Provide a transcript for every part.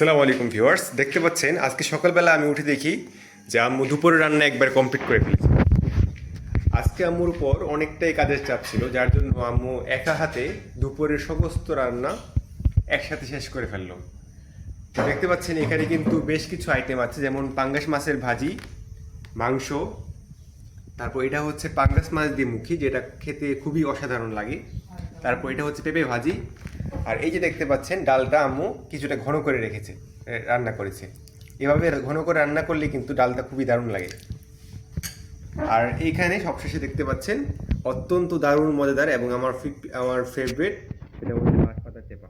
আসসালামু আলাইকুম ভিউয়ার্স, দেখতে পাচ্ছেন আজকে সকালবেলা আমি উঠে দেখি যে আম্মু দুপুরের রান্না একবার কমপ্লিট করে ফেলেছে। আজকে আম্মুর উপর অনেকটাই কাজের চাপ ছিল, যার জন্য আম্মু একা হাতে দুপুরের সমস্ত রান্না একসাথে শেষ করে ফেললো। তো দেখতে পাচ্ছেন এখানে কিন্তু বেশ কিছু আইটেম আছে, যেমন পাঙ্গাস মাছের ভাজি, মাংস, তারপর এটা হচ্ছে পাঙ্গাস মাছ দিয়ে মুখি, যেটা খেতে খুবই অসাধারণ লাগে। তারপর এটা হচ্ছে পেঁপে ভাজি। আর এই যে দেখতে পাচ্ছেন ডালটা আম্মু কিছুটা ঘন করে রেখেছে, রান্না করেছে। এভাবে ঘন করে রান্না করলে কিন্তু ডালটা খুবই দারুণ লাগে। আর এইখানে সবশেষে দেখতে পাচ্ছেন অত্যন্ত দারুণ মজাদার এবং আমার ফেভারিট, এটা হচ্ছে মাছ পাতা চেপা।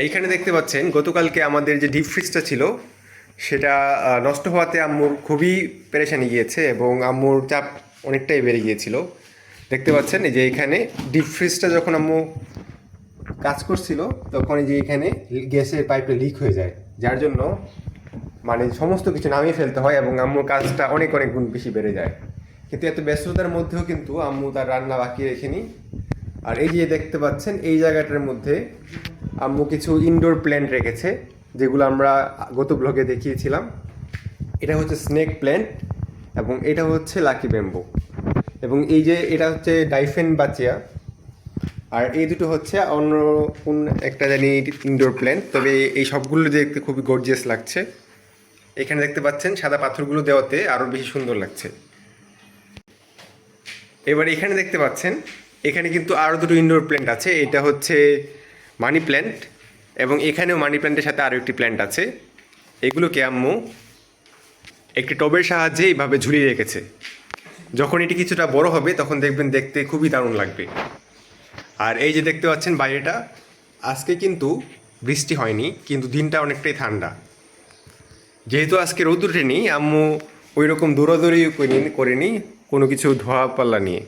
এইখানে দেখতে পাচ্ছেন গতকালকে আমাদের যে ডিপ ফ্রিজটা ছিল সেটা নষ্ট হওয়াতে আম্মুর খুবই পেরেশানি গিয়েছে এবং আম্মুর চাপ অনেকটাই বেড়ে গিয়েছিল। দেখতে পাচ্ছেন এই যে এখানে ডিপ ফ্রিজটা যখন আম্মু কাজ করছিল তখন এই যে এখানে গ্যাসের পাইপে লিক হয়ে যায়, যার জন্য মানে সমস্ত কিছু নামিয়ে ফেলতে হয় এবং আম্মুর কাজটা অনেক অনেক গুণ বেশি বেড়ে যায়। কিন্তু এত ব্যস্ততার মধ্যেও কিন্তু আম্মু তার রান্না বাকি রেখেনি। আর এই যে দেখতে পাচ্ছেন এই জায়গাটার মধ্যে আম্মু কিছু ইনডোর প্ল্যান্ট রেখেছে, যেগুলো আমরা গত ব্লগে দেখিয়েছিলাম। এটা হচ্ছে স্নেক প্ল্যান্ট এবং এটা হচ্ছে লাকি ব্যাম্বো, এবং এই যে এটা হচ্ছে ডাইফেন বাচিয়া। আর এই দুটো হচ্ছে অন্য কোন একটা জানি ইনডোর প্ল্যান্ট, তবে এই সবগুলো দেখতে খুবই গর্জিয়াস লাগছে। এখানে দেখতে পাচ্ছেন সাদা পাথরগুলো দেওয়াতে আরও বেশি সুন্দর লাগছে। এবার এখানে দেখতে পাচ্ছেন এখানে কিন্তু আরও দুটো ইনডোর প্ল্যান্ট আছে। এটা হচ্ছে মানি প্ল্যান্ট এবং এখানেও মানি প্ল্যান্টের সাথে আরও একটি প্ল্যান্ট আছে। এগুলোকে আম্মু একটি টবের সাহায্যে এইভাবে ঝুলিয়ে রেখেছে। যখন এটি কিছুটা বড় হবে তখন দেখবেন দেখতে খুবই দারুণ লাগবে। আর এই যে দেখতে পাচ্ছেন বাইরেটা, আজকে কিন্তু বৃষ্টি হয়নি, কিন্তু দিনটা অনেকটাই ঠান্ডা। যেহেতু আজকে রোদ ওঠেনি, আম্মু ওই রকম দৌড়াদৌড়ি করেনি কোনো কিছু ধোয়া পাল্লা নিয়ে।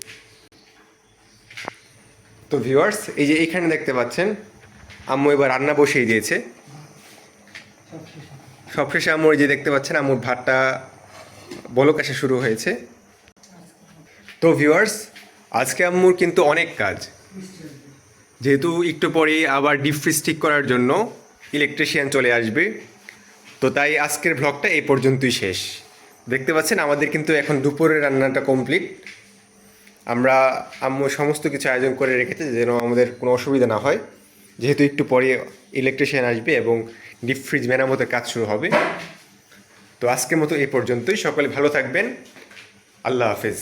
তো ভিউয়ার্স, এই যে এইখানে দেখতে পাচ্ছেন আম্মু এবার রান্না বসিয়ে দিয়েছে। সবশেষে আম্মু এই যে দেখতে পাচ্ছেন আম্মুর ভাতটা বলক আসা শুরু হয়েছে। তো ভিউয়ার্স, আজকে আম্মুর কিন্তু অনেক কাজ, যেহেতু একটু পরে আবার ডিপ ফ্রিজ ঠিক করার জন্য ইলেকট্রিশিয়ান চলে আসবে। তো তাই আজকের ভ্লগটা এই পর্যন্তই শেষ। দেখতে পাচ্ছেন আমাদের কিন্তু এখন দুপুরের রান্নাটা কমপ্লিট। আমরা আম্মু সমস্ত কিছু আয়োজন করে রেখেছে যেন আমাদের কোনো অসুবিধা না হয়, যেহেতু একটু পরে ইলেকট্রিশিয়ান আসবে এবং ডিপ ফ্রিজ মেরামতের কাজ শুরু হবে। তো আজকের মতো এই পর্যন্তই। সকলে ভালো থাকবেন। আল্লাহ হাফেজ।